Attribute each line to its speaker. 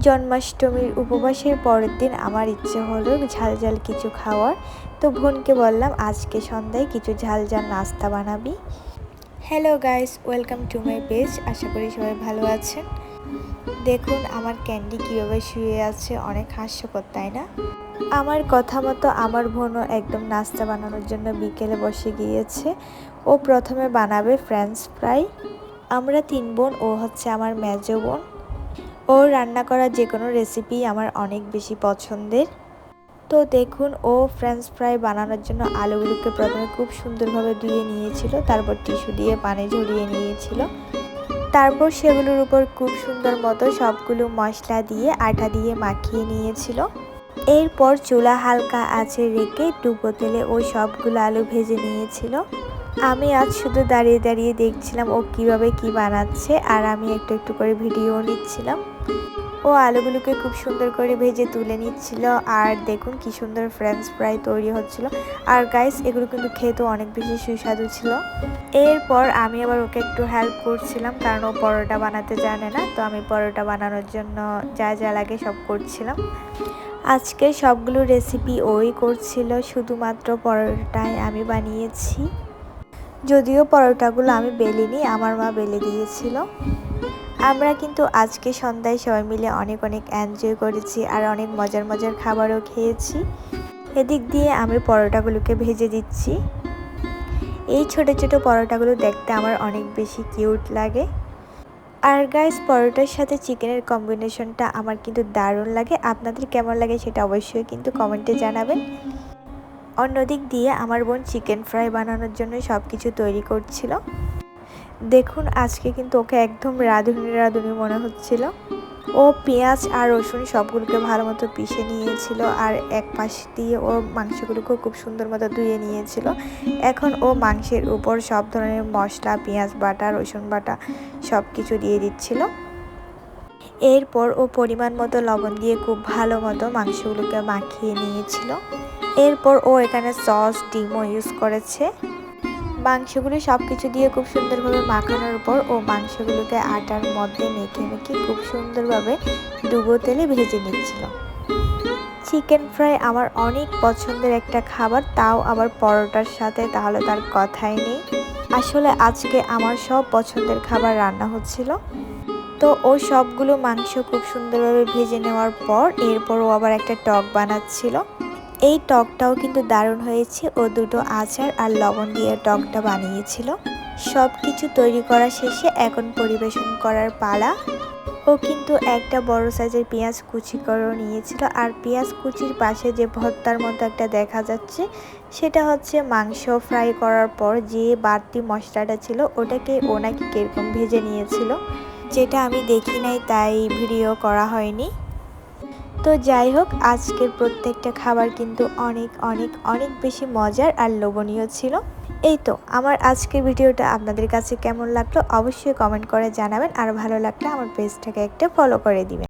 Speaker 1: জন্মাষ্টমীর উপবাসের পরের দিন আমার ইচ্ছে হলো ঝাল ঝাল কিছু খাওয়ার। তো বোনকে বললাম আজকে সন্ধ্যায় কিছু ঝাল ঝাল নাস্তা বানাবি। Hello guys, welcome to my page. আশা করি সবাই ভালো আছেন। দেখুন আমার ক্যান্ডি কীভাবে শুয়ে আছে, অনেক হাস্যকর তাই না? আমার কথা মতো আমার বোনও একদম নাস্তা বানানোর জন্য বিকেলে বসে গিয়েছে। ও প্রথমে বানাবে ফ্রেঞ্চ ফ্রাই। আমরা 3 বোন, ও হচ্ছে আমার মেজো বোন। ওর রান্না করা যে কোনো রেসিপি আমার অনেক বেশি পছন্দের। তো দেখুন, ও ফ্রেঞ্চ ফ্রাই বানানোর জন্য আলুগুলোকে প্রথমে খুব সুন্দরভাবে ধুয়ে নিয়েছিল, তারপর টিস্যু দিয়ে পানি ঝরিয়ে নিয়েছিল। তারপর সেগুলোর উপর খুব সুন্দর মতো সবগুলো মশলা দিয়ে আটা দিয়ে মাখিয়ে নিয়েছিল। এরপর চুলা হালকা আঁচে রেখে ডুবো তেলে ও সবগুলো আলু ভেজে নিয়েছিল। আমি আজ শুধু দাঁড়িয়ে দাঁড়িয়ে দেখছিলাম ও কিভাবে কি বানাচ্ছে, আর আমি একটু একটু করে ভিডিও নিচ্ছিলাম। ও আলুগুলোকে খুব সুন্দর করে ভেজে তুলে নিচ্ছিল, আর দেখুন কি সুন্দর ফ্রেঞ্চ ফ্রাই তৈরি হচ্ছিল। আর গাইস, এগুলো কিন্তু খেতেও অনেক বেশি সুস্বাদু ছিল। এরপর আমি আবার ওকে একটু হেল্প করছিলাম, কারণ ও পরোটা বানাতে জানে না। তো আমি পরোটা বানানোর জন্য যা যা লাগে সব করছিলাম। আজকে সবগুলো রেসিপি ওই করছিল, শুধুমাত্র পরোটাই আমি বানিয়েছি। যদিও পরোটাগুলো আমি বেলিনি, আমার মা বেলে দিয়েছিল। আমরা কিন্তু আজকে সন্ধ্যায় সবাই মিলে অনেক অনেক এনজয় করেছি, আর অনেক মজার মজার খাবারও খেয়েছি। এদিক দিয়ে আমি পরোটাগুলোকে ভেজে দিচ্ছি। এই ছোট ছোট পরোটাগুলো দেখতে আমার অনেক বেশি কিউট লাগে। আর গাইস, পরোটার সাথে চিকেনের কম্বিনেশনটা আমার কিন্তু দারুণ লাগে। আপনাদের কেমন লাগে সেটা অবশ্যই কিন্তু কমেন্টে জানাবেন। অন্যদিক দিয়ে আমার বোন চিকেন ফ্রাই বানানোর জন্য সব কিছু তৈরি করছিল। দেখুন আজকে কিন্তু ওকে একদম রাঁধুনি রাঁধুনি মনে হচ্ছিল। ও পেঁয়াজ আর রসুন সবগুলোকে ভালো মতো পিষে নিয়েছিল, আর এক পাশ দিয়ে ও মাংসগুলোকেও খুব সুন্দর মতো ধুয়ে নিয়েছিল। এখন ও মাংসের উপর সব ধরনের মশলা, পেঁয়াজ বাটা, রসুন বাটা সব কিছু দিয়ে দিচ্ছিল। এরপর ও পরিমাণ মতো লবণ দিয়ে খুব ভালো মতো মাংসগুলোকে মাখিয়ে নিয়েছিল। এরপর ও এখানে সস, ডিমও ইউজ করেছে। মাংসগুলো সব কিছু দিয়ে খুব সুন্দরভাবে মাখানোর পর ও মাংসগুলোকে আটার মধ্যে মেখে মেখে খুব সুন্দরভাবে ডুবো তেলে ভেজে নিচ্ছিল। চিকেন ফ্রাই আমার অনেক পছন্দের একটা খাবার, তাও আবার পরোটার সাথে, তাহলে তার কথাই নেই। আসলে আজকে আমার সব পছন্দের খাবার রান্না হচ্ছিল। তো ও সবগুলো মাংস খুব সুন্দরভাবে ভেজে নেওয়ার পর এরপর ও আবার একটা টক বানাচ্ছিল। এই টকটাও কিন্তু দারুণ হয়েছে। ও দুটো আচার আর লবণ দিয়ে টকটা বানিয়েছিল। সব কিছু তৈরি করা শেষে এখন পরিবেশন করার পালা। ও কিন্তু একটা বড় সাইজের পেঁয়াজ কুচি করে নিয়েছিল, আর পেঁয়াজ কুচির পাশে যে ভর্তার মতো একটা দেখা যাচ্ছে, সেটা হচ্ছে মাংস ফ্রাই করার পর যে বাড়তি মশলাটা ছিল ওটাকে ও নাকি কিরকম ভেজে নিয়েছিল, যেটা আমি দেখি নাই, তাই ভিডিও করা হয়নি। তো যাই হোক, আজকের প্রত্যেকটা খাবার কিন্তু অনেক অনেক অনেক বেশি মজার আর লোভনীয় ছিল। এই তো আমার আজকের ভিডিওটা আপনাদের কাছে কেমন লাগলো অবশ্যই কমেন্ট করে জানাবেন, আর ভালো লাগলে আমার পেজটাকে একটা ফলো করে দিবেন।